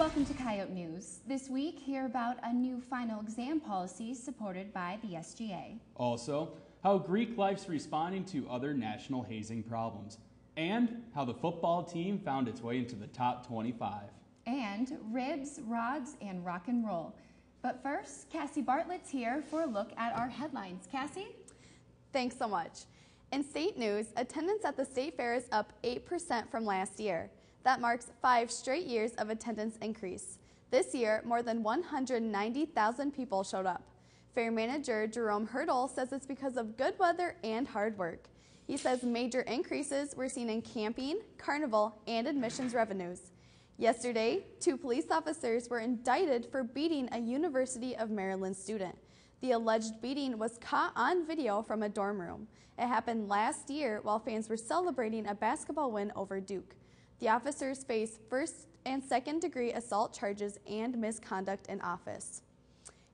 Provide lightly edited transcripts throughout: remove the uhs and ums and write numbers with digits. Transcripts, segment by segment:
Welcome to Coyote News. This week, hear about a new final exam policy supported by the SGA. Also, how Greek life's responding to other national hazing problems. And how the football team found its way into the top 25. And ribs, rods, and rock and roll. But first, Cassie Bartlett's here for a look at our headlines. Cassie? Thanks so much. In state news, attendance at the state fair is up 8% from last year. That marks 5 straight years of attendance increase. This year, more than 190,000 people showed up. Fair manager Jerome Hurdle says it's because of good weather and hard work. He says major increases were seen in camping, carnival, and admissions revenues. Yesterday, 2 police officers were indicted for beating a University of Maryland student. The alleged beating was caught on video from a dorm room. It happened last year while fans were celebrating a basketball win over Duke. The officers face first and second degree assault charges and misconduct in office.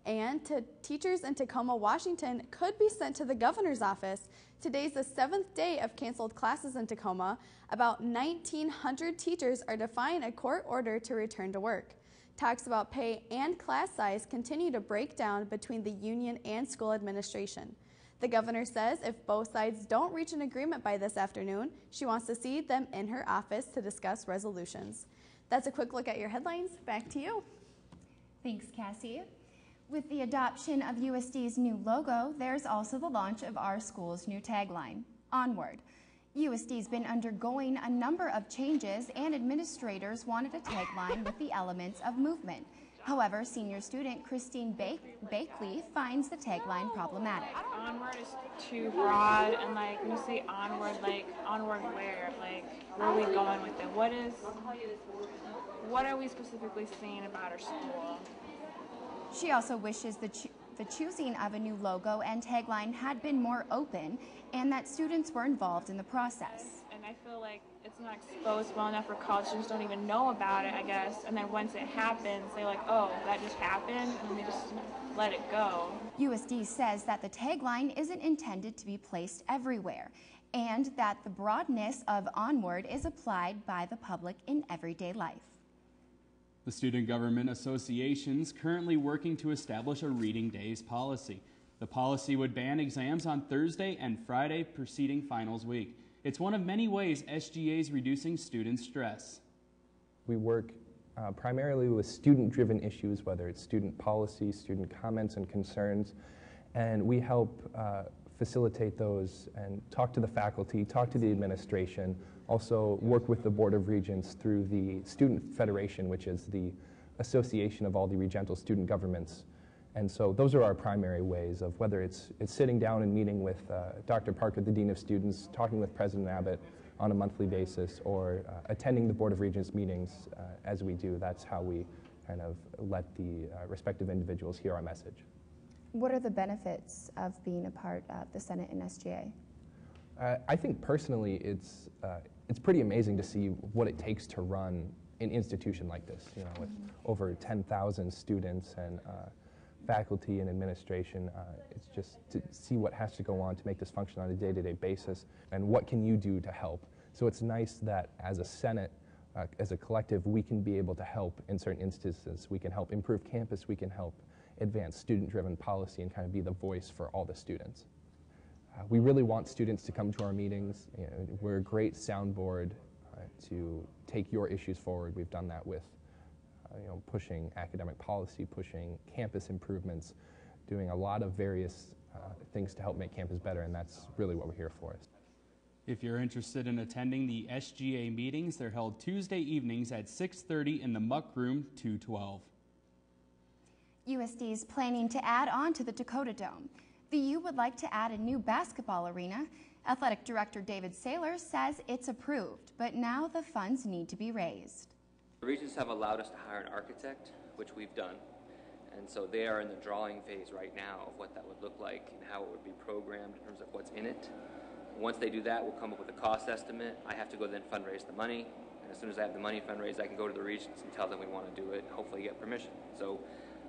And teachers in Tacoma, Washington could be sent to the governor's office. Today's the 7th day of canceled classes in Tacoma. About 1,900 teachers are defying a court order to return to work. Talks about pay and class size continue to break down between the union and school administration. The governor says if both sides don't reach an agreement by this afternoon, she wants to see them in her office to discuss resolutions. That's a quick look at your headlines. Back to you. Thanks, Cassie. With the adoption of USD's new logo, there's also the launch of our school's new tagline, Onward. USD's been undergoing a number of changes, and administrators wanted a tagline with the elements of movement. However, senior student Christine Bakley finds the tagline problematic. Onward is too broad, and when you say onward, onward where? Where are we going with it? What are we specifically saying about our school? She also wishes the choosing of a new logo and tagline had been more open and that students were involved in the process. And I feel like it's not exposed well enough for college students don't even know about it, I guess. And then once it happens, they're like, oh, that just happened, and they just let it go. USD says that the tagline isn't intended to be placed everywhere, and that the broadness of Onward is applied by the public in everyday life. The Student Government Association's currently working to establish a reading days policy. The policy would ban exams on Thursday and Friday preceding finals week. It's one of many ways SGA is reducing student stress. We work primarily with student-driven issues, whether it's student policy, student comments and concerns, and we help facilitate those and talk to the faculty, talk to the administration, also work with the Board of Regents through the Student Federation, which is the association of all the regental student governments. And so those are our primary ways of whether it's sitting down and meeting with Dr. Parker, the Dean of Students, talking with President Abbott on a monthly basis, or attending the Board of Regents meetings as we do. That's how we kind of let the respective individuals hear our message. What are the benefits of being a part of the Senate and SGA? I think personally it's pretty amazing to see what it takes to run an institution like this, with over 10,000 students and faculty and administration. It's just to see what has to go on to make this function on a day-to-day basis, and what can you do to help. So it's nice that as a Senate, as a collective, we can be able to help in certain instances. We can help improve campus, we can help advance student-driven policy and kind of be the voice for all the students. We really want students to come to our meetings. We're a great soundboard to take your issues forward. We've done that with pushing academic policy, pushing campus improvements, doing a lot of various things to help make campus better, and that's really what we're here for. If you're interested in attending the SGA meetings, they're held Tuesday evenings at 6:30 in the MUC room 212. USD is planning to add on to the Dakota Dome. The U would like to add a new basketball arena. Athletic Director David Saylor says it's approved, but now the funds need to be raised. The Regents have allowed us to hire an architect, which we've done, and so they are in the drawing phase right now of what that would look like and how it would be programmed in terms of what's in it. Once they do that, we'll come up with a cost estimate. I have to go then fundraise the money, and as soon as I have the money fundraised, I can go to the Regents and tell them we want to do it and hopefully get permission. So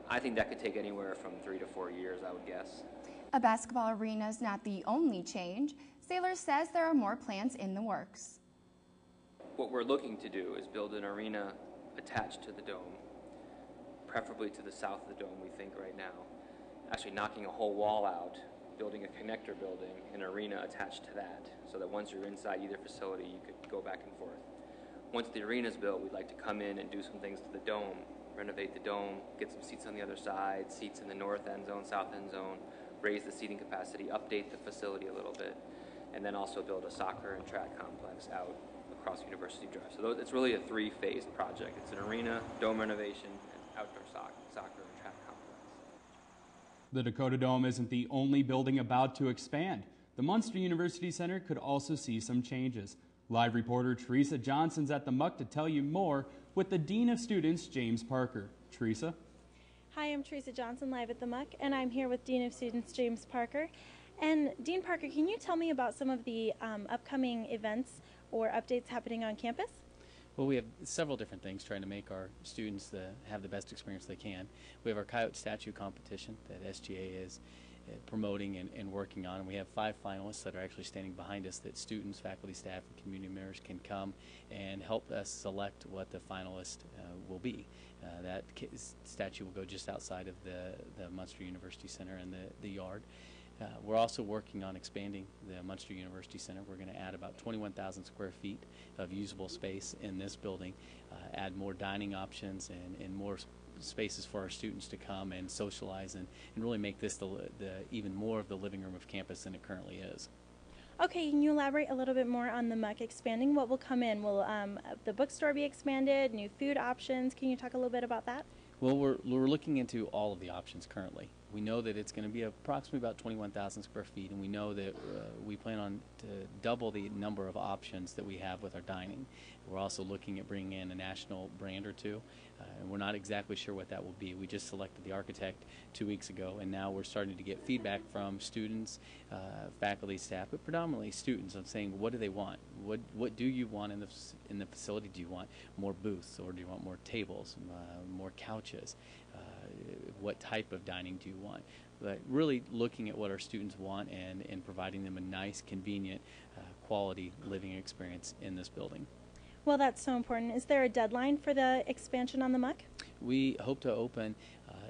I think that could take anywhere from 3 to 4 years, I would guess. A basketball arena is not the only change. Saylor says there are more plans in the works. What we're looking to do is build an arena attached to the dome preferably to the south of the dome, we think right now. Actually knocking a whole wall out, building a connector building, an arena attached to that, so that once you're inside either facility, you could go back and forth. Once the arena's built, we'd like to come in and do some things to the dome, renovate the dome, get some seats on the other side, seats in the north end zone, south end zone, raise the seating capacity, update the facility a little bit, and then also build a soccer and track complex out across University Drive. So it's really a three-phase project. It's an arena, dome renovation, and outdoor soccer and track complex. The Dakota Dome isn't the only building about to expand. The Munster University Center could also see some changes. Live reporter Teresa Johnson's at the MUC to tell you more with the Dean of Students, James Parker. Teresa? Hi, I'm Teresa Johnson, live at the MUC, and I'm here with Dean of Students, James Parker. And Dean Parker, can you tell me about some of the upcoming events or updates happening on campus? Well, we have several different things trying to make our students have the best experience they can. We have our Coyote statue competition that SGA is promoting and working on. And we have 5 finalists that are actually standing behind us that students, faculty, staff, and community members can come and help us select what the finalist will be. That statue will go just outside of the Munster University Center and the yard. We're also working on expanding the Munster University Center. We're going to add about 21,000 square feet of usable space in this building, add more dining options and more spaces for our students to come and socialize and really make this even more of the living room of campus than it currently is. Okay, can you elaborate a little bit more on the MUC expanding? What will come in? Will the bookstore be expanded, new food options? Can you talk a little bit about that? Well, we're looking into all of the options currently. We know that it's going to be approximately about 21,000 square feet, and we know that we plan on to double the number of options that we have with our dining. We're also looking at bringing in a national brand or two, and we're not exactly sure what that will be. We just selected the architect 2 weeks ago, and now we're starting to get feedback from students, faculty, staff, but predominantly students of saying, what do they want? What do you want in the facility? Do you want more booths, or do you want more tables, more couches? What type of dining do you want? But really looking at what our students want and providing them a nice, convenient, quality living experience in this building. Well, that's so important. Is there a deadline for the expansion on the MUC? We hope to open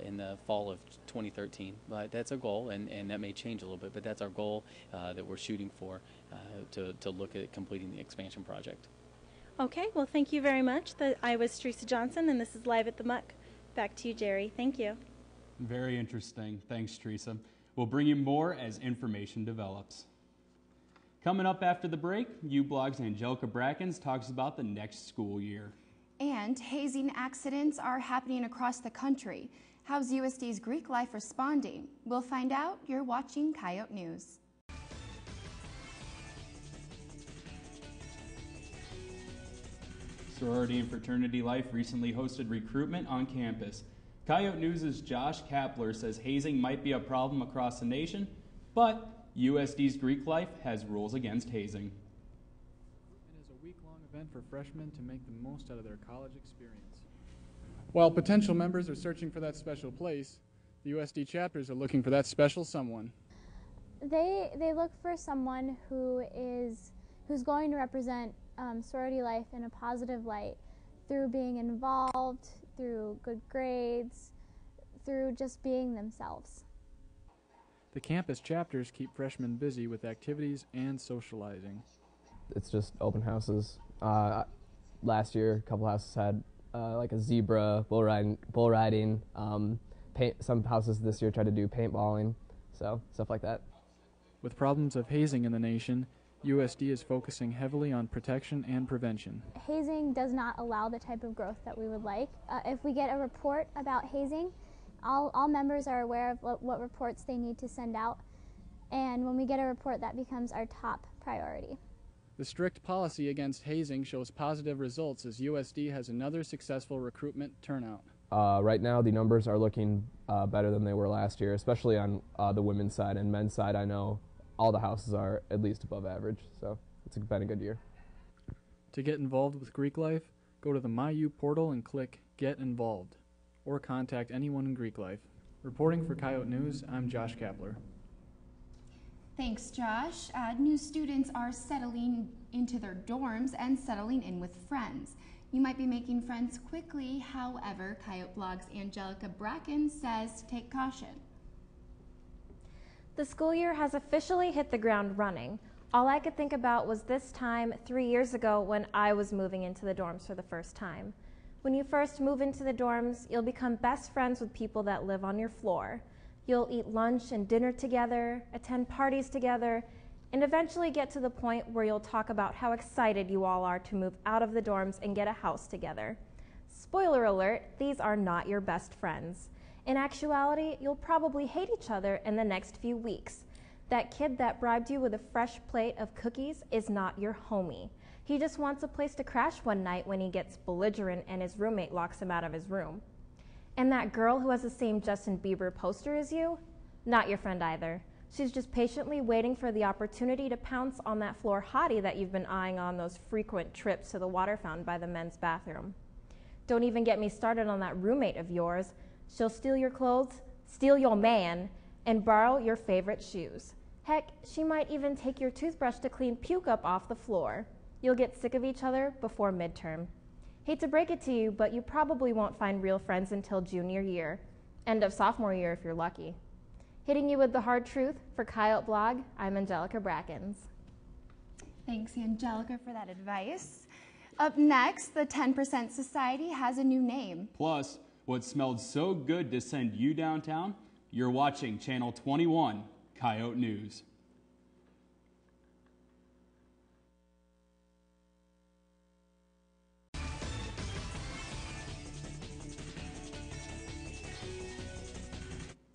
in the fall of 2013, but that's our goal, and that may change a little bit, but that's our goal that we're shooting for to look at completing the expansion project. Okay, well, thank you very much. I was Teresa Johnson, and this is Live at the MUC. Back to you, Jerry. Thank you. Very interesting. Thanks, Teresa. We'll bring you more as information develops. Coming up after the break, uBlog's Angelica Brackens talks about the next school year. And hazing accidents are happening across the country. How's USD's Greek life responding? We'll find out. You're watching Coyote News. Sorority and fraternity life recently hosted recruitment on campus. Coyote News' Josh Kapler says hazing might be a problem across the nation, but USD's Greek life has rules against hazing. It is a week-long event for freshmen to make the most out of their college experience. While potential members are searching for that special place, the USD chapters are looking for that special someone. They look for someone who's going to represent sorority life in a positive light through being involved, through good grades, through just being themselves. The campus chapters keep freshmen busy with activities and socializing. It's just open houses. Last year, a couple houses had like a zebra, bull riding. Some houses this year tried to do paintballing, so stuff like that. With problems of hazing in the nation, USD is focusing heavily on protection and prevention. Hazing does not allow the type of growth that we would like. If we get a report about hazing, all members are aware of what reports they need to send out, and when we get a report, that becomes our top priority. The strict policy against hazing shows positive results as USD has another successful recruitment turnout. Right now, the numbers are looking better than they were last year, especially on the women's side. And men's side, I know all the houses are at least above average, so it's been a good year. To get involved with Greek life, go to the MyU portal and click Get Involved, or contact anyone in Greek life. Reporting for Coyote News, I'm Josh Kapler. Thanks, Josh. New students are settling into their dorms and settling in with friends. You might be making friends quickly, however, Coyote Blog's Angelica Bracken says take caution. The school year has officially hit the ground running. All I could think about was this time 3 years ago when I was moving into the dorms for the first time. When you first move into the dorms, you'll become best friends with people that live on your floor. You'll eat lunch and dinner together, attend parties together, and eventually get to the point where you'll talk about how excited you all are to move out of the dorms and get a house together. Spoiler alert, these are not your best friends. In actuality, you'll probably hate each other in the next few weeks. That kid that bribed you with a fresh plate of cookies is not your homie. He just wants a place to crash one night when he gets belligerent and his roommate locks him out of his room. And that girl who has the same Justin Bieber poster as you? Not your friend either. She's just patiently waiting for the opportunity to pounce on that floor hottie that you've been eyeing on those frequent trips to the water fountain by the men's bathroom. Don't even get me started on that roommate of yours. She'll steal your clothes, steal your man, and borrow your favorite shoes. Heck, she might even take your toothbrush to clean puke up off the floor. You'll get sick of each other before midterm. Hate to break it to you, but you probably won't find real friends until junior year. End of sophomore year if you're lucky. Hitting you with the hard truth, for Coyote Blog, I'm Angelica Brackens. Thanks, Angelica, for that advice. Up next, the 10% Society has a new name. Plus, what smelled so good to send you downtown? You're watching Channel 21, Coyote News.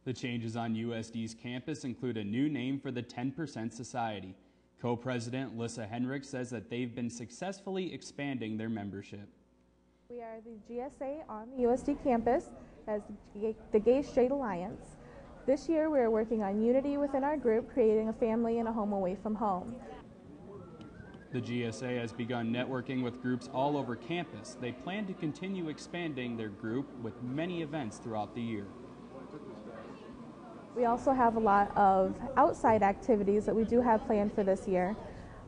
The changes on USD's campus include a new name for the 10% Society. Co-president Lissa Henrik says that they've been successfully expanding their membership. We are the GSA on the USD campus as the Gay Straight Alliance. This year we are working on unity within our group, creating a family and a home away from home. The GSA has begun networking with groups all over campus. They plan to continue expanding their group with many events throughout the year. We also have a lot of outside activities that we do have planned for this year.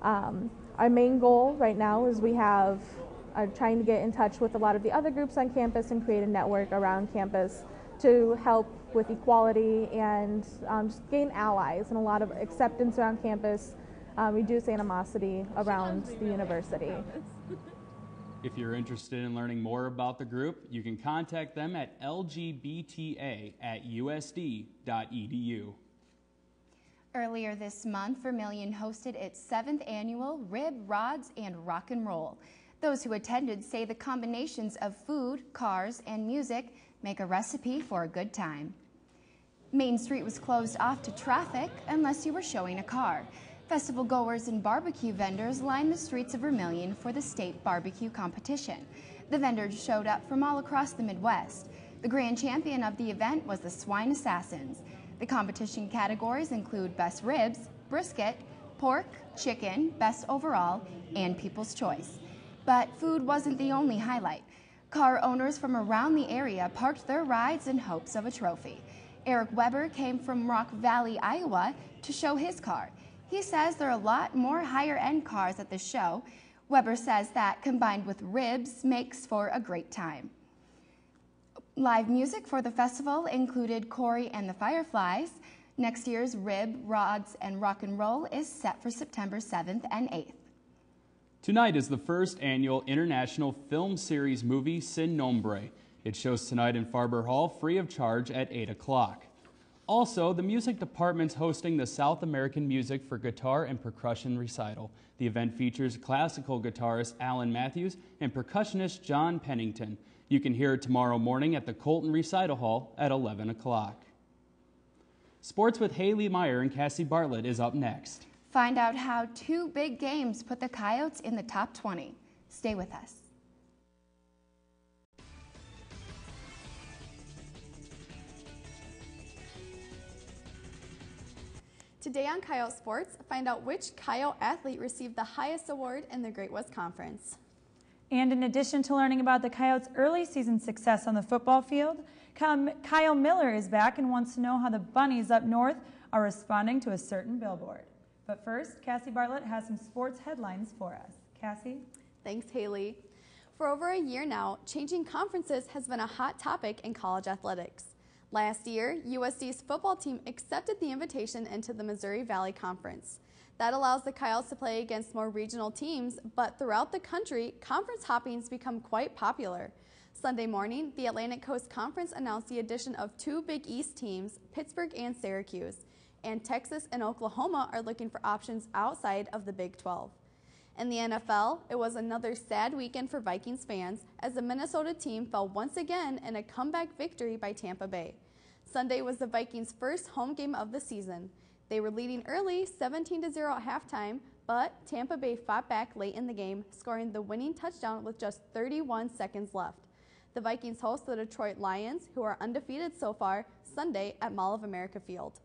Our main goal right now is we are trying to get in touch with a lot of the other groups on campus and create a network around campus to help with equality and just gain allies and a lot of acceptance around campus, reduce animosity around the university. If you're interested in learning more about the group, you can contact them at lgbta@usd.edu. Earlier this month, Vermilion hosted its 7th annual Rib, Rods, and Rock and Roll. Those who attended say the combinations of food, cars, and music make a recipe for a good time. Main Street was closed off to traffic unless you were showing a car. Festival goers and barbecue vendors lined the streets of Vermilion for the state barbecue competition. The vendors showed up from all across the Midwest. The grand champion of the event was the Swine Assassins. The competition categories include best ribs, brisket, pork, chicken, best overall, and people's choice. But food wasn't the only highlight. Car owners from around the area parked their rides in hopes of a trophy. Eric Weber came from Rock Valley, Iowa, to show his car. He says there are a lot more higher-end cars at the show. Weber says that, combined with ribs, makes for a great time. Live music for the festival included Corey and the Fireflies. Next year's Rib, Rods, and Rock and Roll is set for September 7th and 8th. Tonight is the first annual International Film Series movie Sin Nombre. It shows tonight in Farber Hall free of charge at 8 o'clock. Also, the music department's hosting the South American Music for Guitar and Percussion recital. The event features classical guitarist Alan Matthews and percussionist John Pennington. You can hear it tomorrow morning at the Colton Recital Hall at 11 o'clock. Sports with Haley Meyer and Cassie Bartlett is up next. Find out how 2 big games put the Coyotes in the top 20. Stay with us. Today on Coyote Sports, find out which Coyote athlete received the highest award in the Great West Conference. And in addition to learning about the Coyotes' early season success on the football field, Kyle Miller is back and wants to know how the bunnies up north are responding to a certain billboard. But first, Cassie Bartlett has some sports headlines for us. Cassie? Thanks, Haley. For over a year now, changing conferences has been a hot topic in college athletics. Last year, USD's football team accepted the invitation into the Missouri Valley Conference. That allows the Coyotes to play against more regional teams, but throughout the country, conference hopping's become quite popular. Sunday morning, the Atlantic Coast Conference announced the addition of 2 Big East teams, Pittsburgh and Syracuse, and Texas and Oklahoma are looking for options outside of the Big 12. In the NFL, it was another sad weekend for Vikings fans as the Minnesota team fell once again in a comeback victory by Tampa Bay. Sunday was the Vikings' first home game of the season. They were leading early, 17-0 at halftime, but Tampa Bay fought back late in the game, scoring the winning touchdown with just 31 seconds left. The Vikings host the Detroit Lions, who are undefeated so far, Sunday at Mall of America Field.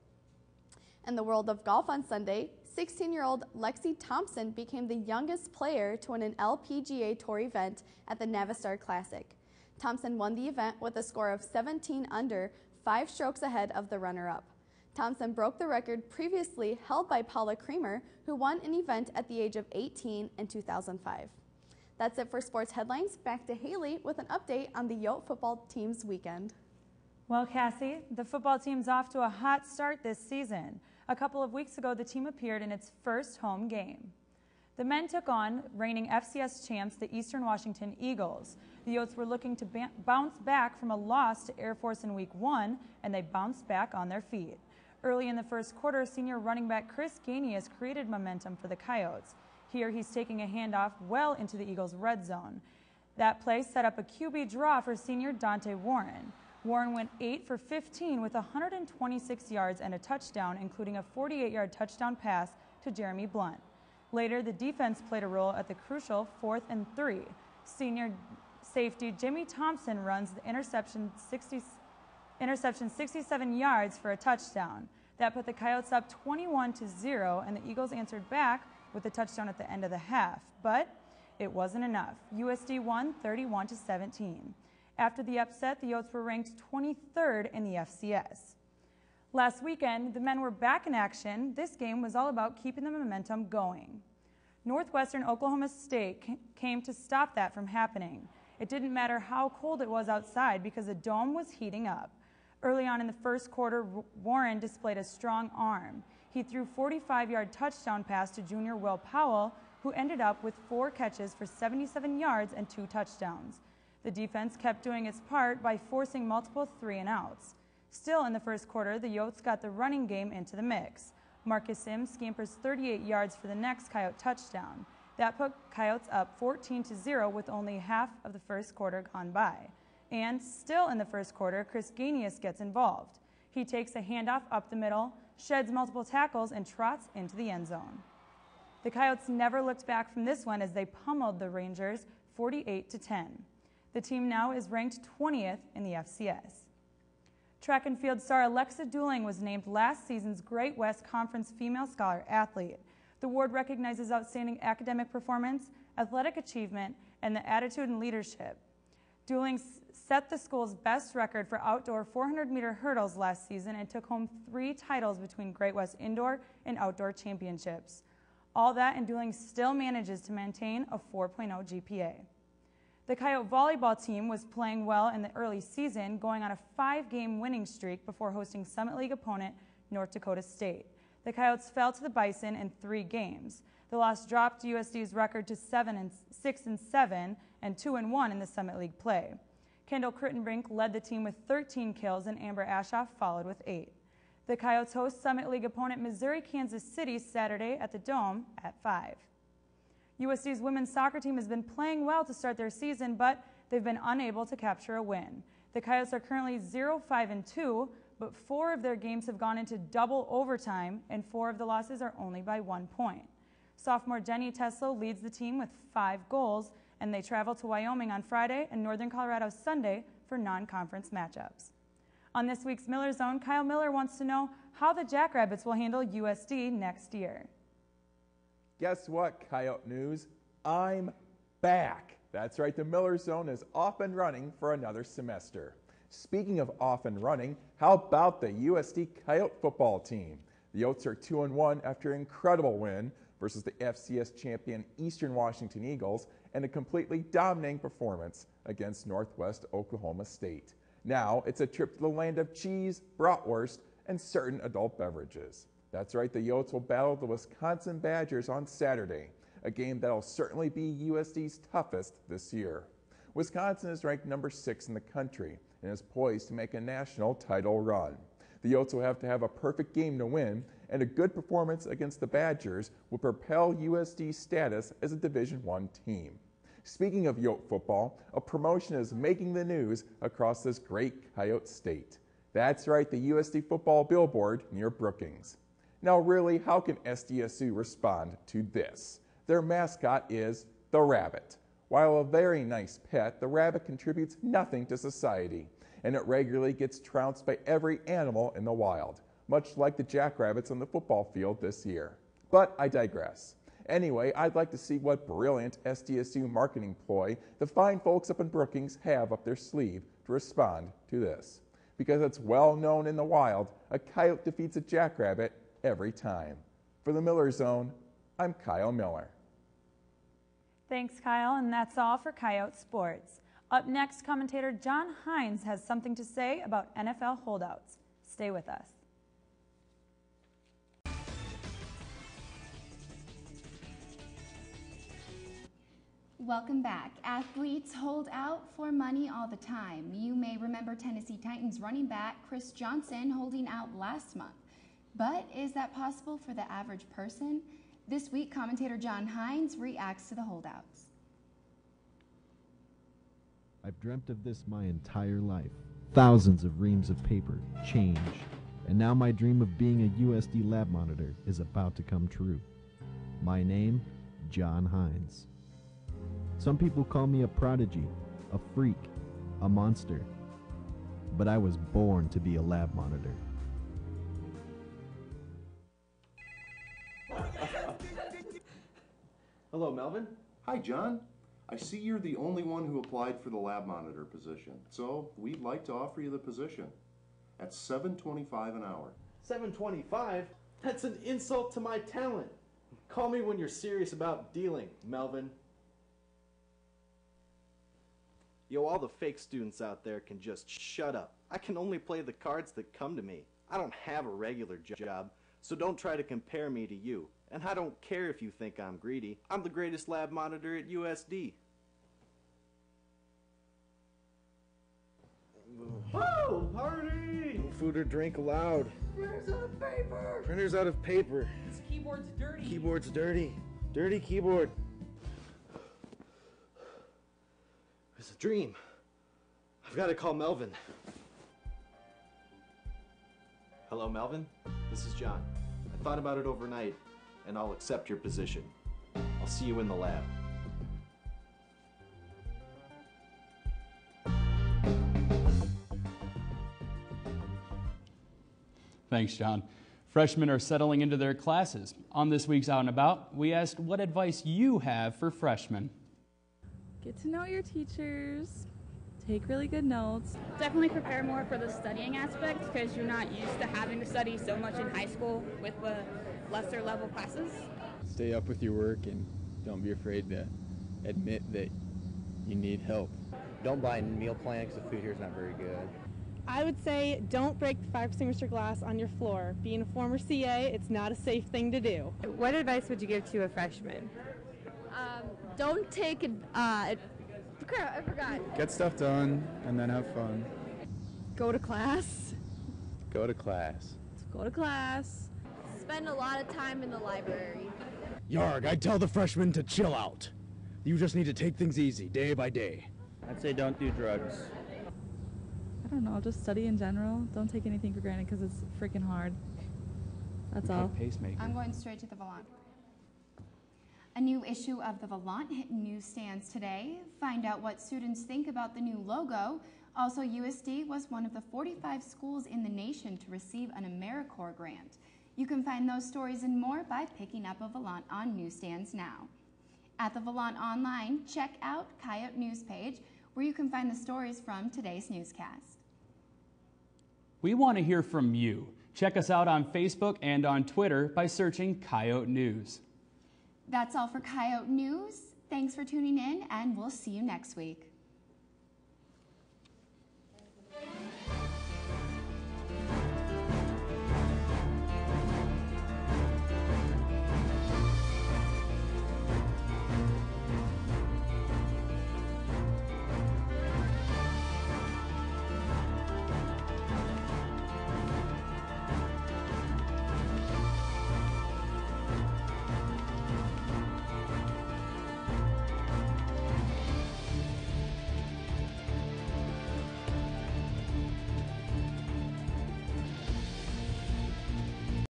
In the world of golf on Sunday, 16-year-old Lexi Thompson became the youngest player to win an LPGA Tour event at the Navistar Classic. Thompson won the event with a score of 17 under, 5 strokes ahead of the runner-up. Thompson broke the record previously held by Paula Creamer, who won an event at the age of 18 in 2005. That's it for sports headlines. Back to Haley with an update on the Yote football team's weekend. Well, Cassie, the football team's off to a hot start this season. A couple of weeks ago, the team appeared in its first home game. The men took on reigning FCS champs, the Eastern Washington Eagles. The Yotes were looking to bounce back from a loss to Air Force in Week 1, and they bounced back on their feet. Early in the first quarter, senior running back Chris Gainey has created momentum for the Coyotes. Here, he's taking a handoff well into the Eagles' red zone. That play set up a QB draw for senior Dante Warren. Warren went 8 for 15 with 126 yards and a touchdown, including a 48-yard touchdown pass to Jeremy Blunt. Later, the defense played a role at the crucial 4th and 3. Senior safety Jimmy Thompson runs the interception 67 yards for a touchdown. That put the Coyotes up 21-0, and the Eagles answered back with a touchdown at the end of the half. But it wasn't enough. USD won 31-17. After the upset, the Yotes were ranked 23rd in the FCS. Last weekend, the men were back in action. This game was all about keeping the momentum going. Northwestern Oklahoma State came to stop that from happening. It didn't matter how cold it was outside because the dome was heating up. Early on in the first quarter, Warren displayed a strong arm. He threw a 45-yard touchdown pass to junior Will Powell, who ended up with 4 catches for 77 yards and 2 touchdowns. The defense kept doing its part by forcing multiple 3-and-outs. Still in the first quarter, the Yotes got the running game into the mix. Marcus Sims scampers 38 yards for the next Coyote touchdown. That put Coyotes up 14-0 with only half of the first quarter gone by. And still in the first quarter, Chris Gainey gets involved. He takes a handoff up the middle, sheds multiple tackles, and trots into the end zone. The Coyotes never looked back from this one as they pummeled the Rangers 48-10. The team now is ranked 20th in the FCS. Track and field star Alexa Dooling was named last season's Great West Conference Female Scholar Athlete. The award recognizes outstanding academic performance, athletic achievement, and the attitude and leadership. Dooling set the school's best record for outdoor 400-meter hurdles last season and took home 3 titles between Great West Indoor and Outdoor Championships. All that, and Dooling still manages to maintain a 4.0 GPA. The Coyote volleyball team was playing well in the early season, going on a 5-game winning streak before hosting Summit League opponent North Dakota State. The Coyotes fell to the Bison in 3 games. The loss dropped USD's record to 6-7 and 2-1 in the Summit League play. Kendall Crittenbrink led the team with 13 kills, and Amber Ashoff followed with 8. The Coyotes host Summit League opponent Missouri-Kansas City Saturday at the Dome at 5. USD's women's soccer team has been playing well to start their season, but they've been unable to capture a win. The Coyotes are currently 0-5-2, but 4 of their games have gone into double overtime, and 4 of the losses are only by 1 point. Sophomore Jenny Teslo leads the team with 5 goals, and they travel to Wyoming on Friday and Northern Colorado Sunday for non-conference matchups. On this week's Miller Zone, Kyle Miller wants to know how the Jackrabbits will handle USD next year. Guess what, Coyote News? I'm back. That's right, the Miller Zone is off and running for another semester. Speaking of off and running, how about the USD Coyote football team? The Yotes are 2-1 after an incredible win versus the FCS champion Eastern Washington Eagles and a completely dominating performance against Northwest Oklahoma State. Now it's a trip to the land of cheese, bratwurst, and certain adult beverages. That's right, the Yotes will battle the Wisconsin Badgers on Saturday, a game that'll certainly be USD's toughest this year. Wisconsin is ranked number 6 in the country and is poised to make a national title run. The Yotes will have to have a perfect game to win, and a good performance against the Badgers will propel USD's status as a Division I team. Speaking of Yote football, a promotion is making the news across this great Coyote state. That's right, the USD football billboard near Brookings. Now really, how can SDSU respond to this? Their mascot is the rabbit. While a very nice pet, the rabbit contributes nothing to society, and it regularly gets trounced by every animal in the wild, much like the jackrabbits on the football field this year. But I digress. Anyway, I'd like to see what brilliant SDSU marketing ploy the fine folks up in Brookings have up their sleeve to respond to this. Because it's well known in the wild, a coyote defeats a jackrabbit every time. For the Miller Zone, I'm Kyle Miller. Thanks, Kyle, and that's all for Coyote Sports. Up next, commentator John Hines has something to say about NFL holdouts. Stay with us. Welcome back. Athletes hold out for money all the time. You may remember Tennessee Titans running back Chris Johnson holding out last month. But is that possible for the average person? This week, commentator John Hines reacts to the holdouts. I've dreamt of this my entire life. Thousands of reams of paper, change, and now my dream of being a USD lab monitor is about to come true. My name, John Hines. Some people call me a prodigy, a freak, a monster, but I was born to be a lab monitor. Hello, Melvin. Hi, John. I see you're the only one who applied for the lab monitor position, so we'd like to offer you the position at $7.25 an hour. $7.25? That's an insult to my talent. Call me when you're serious about dealing, Melvin. Yo, all the fake students out there can just shut up. I can only play the cards that come to me. I don't have a regular job, so don't try to compare me to you. And I don't care if you think I'm greedy. I'm the greatest lab monitor at USD. Oh, party! No food or drink allowed. Printer's out of paper! Printer's out of paper. This keyboard's dirty. Keyboard's dirty. Dirty keyboard. It's a dream. I've got to call Melvin. Hello, Melvin. This is John. I thought about it overnight, and I'll accept your position. I'll see you in the lab. Thanks, John. Freshmen are settling into their classes. On this week's Out and About, we asked what advice you have for freshmen. Get to know your teachers, take really good notes. Definitely prepare more for the studying aspect because you're not used to having to study so much in high school with the lesser level classes. Stay up with your work and don't be afraid to admit that you need help. Don't buy meal plan because the food here is not very good. I would say don't break the fire extinguisher glass on your floor. Being a former CA, it's not a safe thing to do. What advice would you give to a freshman? Don't take I forgot. Get stuff done and then have fun. Go to class. Go to class. Go to class. Spend a lot of time in the library. Yarg, I'd tell the freshmen to chill out. You just need to take things easy, day by day. I'd say don't do drugs. I don't know, just study in general. Don't take anything for granted because it's freaking hard. That's all. Pacemaker. I'm going straight to the Volant. A new issue of the Volant hit newsstands today. Find out what students think about the new logo. Also, USD was one of the 45 schools in the nation to receive an AmeriCorps grant. You can find those stories and more by picking up a Volant on newsstands now. At the Volant online, check out Coyote News page, where you can find the stories from today's newscast. We want to hear from you. Check us out on Facebook and on Twitter by searching Coyote News. That's all for Coyote News. Thanks for tuning in, and we'll see you next week.